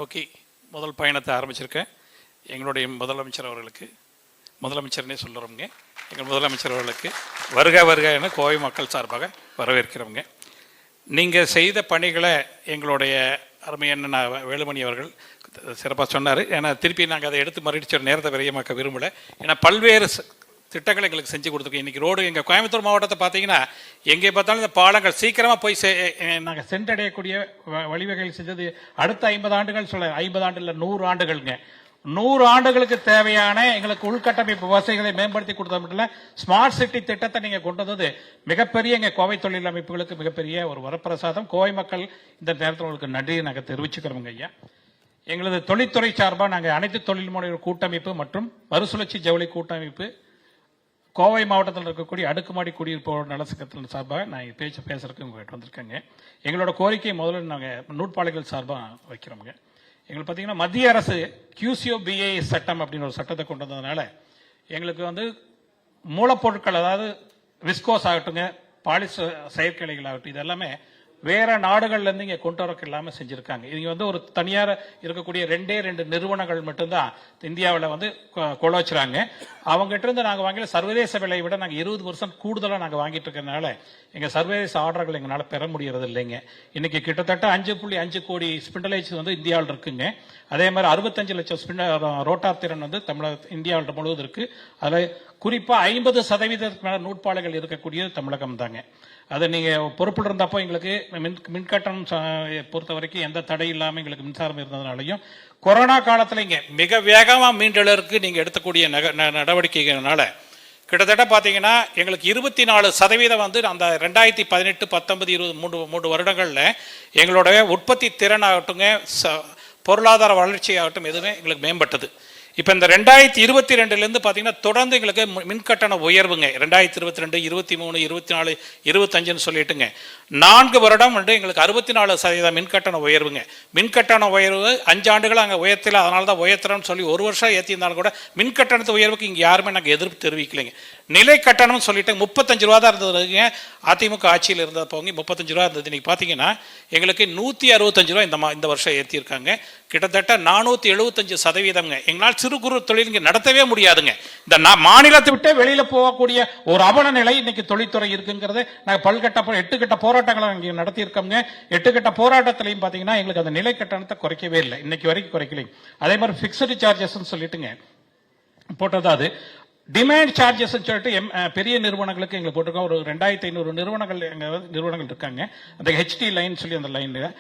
நோக்கி முதல் பயணத்தை ஆரம்பிச்சிருக்கேன். எங்களுடைய முதலமைச்சர் அவர்களுக்கு, முதலமைச்சர்னே சொல்கிறோங்க, எங்கள் முதலமைச்சர் அவர்களுக்கு வருக வருக என கோவை மக்கள் சார்பாக வரவேற்கிறோங்க. நீங்கள் செய்த பணிகளை எங்களுடைய அருமையான வேலுமணி அவர்கள் சிறப்பாக சொன்னார். ஏன்னா திருப்பி நாங்கள் அதை எடுத்து மறுடிச்ச நேரத்தை விரையமாக்க விரும்பலை. ஏன்னா பல்வேறு திட்டங்களை எங்களுக்கு செஞ்சு கொடுத்துருக்கோம். இன்றைக்கி ரோடு எங்கள் கோயம்புத்தூர் மாவட்டத்தை பார்த்தீங்கன்னா எங்கே பார்த்தாலும் இந்த பாலங்கள் சீக்கிரமாக போய் நாங்கள் சென்றடையக்கூடிய வழிவகைகள் செஞ்சது அடுத்த 50 ஆண்டுகள் 50 ஆண்டு இல்லை 100 ஆண்டுகள்ங்க. 100 ஆண்டுகளுக்கு தேவையான எங்களுக்கு உள்கட்டமைப்பு வசதிகளை மேம்படுத்தி கொடுத்தது மட்டும் இல்லை, ஸ்மார்ட் சிட்டி திட்டத்தை நீங்கள் கொண்டு வந்தது மிகப்பெரிய எங்கள் கோவை தொழில் அமைப்புகளுக்கு மிகப்பெரிய ஒரு வரப்பிரசாதம். கோவை மக்கள் இந்த நேரத்தில் உங்களுக்கு நன்றியை நாங்கள் தெரிவிச்சுக்கிறோங்க ஐயா. எங்களது தொழில்துறை சார்பாக நாங்கள் அனைத்து தொழில் முனைவோர் கூட்டமைப்பு மற்றும் மறுசுழற்சி ஜவுளி கூட்டமைப்பு கோவை மாவட்டத்தில் இருக்கக்கூடிய அடுக்குமாடி குடியிருப்போர் நலசங்கத்தின் சார்பாக நான் பேசுறதுக்கு உங்கள்கிட்ட வந்திருக்கேங்க. எங்களோட கோரிக்கை முதல்ல நாங்கள் நூற்பாலைகள் சார்பாக வைக்கிறோங்க. எங்களுக்கு பார்த்தீங்கன்னா மத்திய அரசு QCOBA சட்டம் அப்படின்னு ஒரு சட்டத்தை கொண்டு வந்ததுனால எங்களுக்கு மூலப்பொருட்கள், அதாவது விஸ்கோஸ் ஆகட்டுங்க, பாலிஸ் செயற்கைகள் ஆகட்டும், இது எல்லாமே வேற நாடுகள்லேருந்து இங்கே கொண்டு வரக்கு இல்லாமல் செஞ்சுருக்காங்க. இவங்க ஒரு தனியார் இருக்கக்கூடிய 2 நிறுவனங்கள் மட்டும்தான் இந்தியாவில் கொள்ள வச்சுறாங்க. அவங்ககிட்ட இருந்து நாங்கள் வாங்கல சர்வதேச விலையை விட நாங்கள் 20% கூடுதலாக நாங்கள் வாங்கிட்டு இருக்கிறதுனால எங்கள் சர்வதேச ஆர்டர்கள் எங்களால் பெற முடியறது இல்லைங்க. இன்னைக்கு கிட்டத்தட்ட 5.5 கோடி ஸ்பிண்டலைஸ் இந்தியாவில் இருக்குங்க. அதே மாதிரி 65 லட்சம் ரோட்டார் திறன் இந்தியாவில் முழுவதும் இருக்கு. அதில் குறிப்பாக 50% மேல நூற்பாலைகள் இருக்கக்கூடியது தமிழகம் தாங்க. அதை நீங்கள் பொறுப்பில் இருந்தப்போ எங்களுக்கு மின்கட்டணம் பொறுத்த வரைக்கும் எந்த தடை இல்லாமல் எங்களுக்கு மின்சாரம் இருந்ததுனாலையும் கொரோனா காலத்தில் இங்கே மிக வேகமாக மீண்டெழுக்கு நீங்கள் எடுத்தக்கூடிய நடவடிக்கைகள்னால கிட்டத்தட்ட பார்த்தீங்கன்னா எங்களுக்கு 24% அந்த 2018, 19, 20 3 வருடங்களில் எங்களுடைய உற்பத்தி திறன் ஆகட்டுங்க, பொருளாதார வளர்ச்சி ஆகட்டும் எதுவுமே எங்களுக்கு மேம்பட்டது. இப்போ இந்த 2022 பார்த்தீங்கன்னா தொடர்ந்து எங்களுக்கு மின்கட்டண உயர்வுங்க. 2022, 23, 24, 25 சொல்லிட்டுங்க 4 வருடம் எங்களுக்கு 64% மின்கட்டண உயர்வுங்க. மின்கட்டண உயர்வு 5 ஆண்டுகள் அங்கே உயர்த்தல, அதனால தான் உயர்த்துறோம்னு சொல்லி 1 வருஷம் ஏற்றிருந்தாலும் கூட மின்கட்டணத்து உயர்வுக்கு இங்கே யாருமே நாங்கள் எதிர்ப்பு தெரிவிக்கலைங்க. நிலை கட்டணம்னு சொல்லிட்டு 35 ரூபா தான் இருந்ததுங்க. அதிமுக ஆட்சியில் இருந்தது போங்க 35 ரூபா இருந்தது. இன்னைக்கு பார்த்தீங்கன்னா எங்களுக்கு 165 ரூபா இந்த வருஷம் ஏற்றிருக்காங்க. கிட்டத்தட்ட 475%. எங்களால் சிறு குறு தொழில் இங்கே நடத்தவே முடியாதுங்க. இந்த மாநிலத்தை விட்டு வெளியில போகக்கூடிய ஒரு அவல நிலை இன்னைக்கு தொழில்துறை இருக்குங்கிறது நாங்கள் 8 கட்ட போராட்டங்களை இங்கே நடத்தி இருக்கோங்க. 8 கட்ட போராட்டத்திலையும் பார்த்தீங்கன்னா எங்களுக்கு அந்த நிலை கட்டணத்தை குறைக்கவே இல்லை, இன்னைக்கு வரைக்கும் குறைக்கல. அதே மாதிரி பிக்சடு சார்ஜஸ் சொல்லிட்டுங்க போட்டது, அது டிமாண்ட் சார்ஜஸ் சொல்லிட்டு பெரிய நிறுவனங்களுக்கு எங்களுக்கு போட்டிருக்கோம். ஒரு 2500 நிறுவனங்கள் இருக்காங்க. அந்த HT லைன் சொல்லி அந்த லைன்ல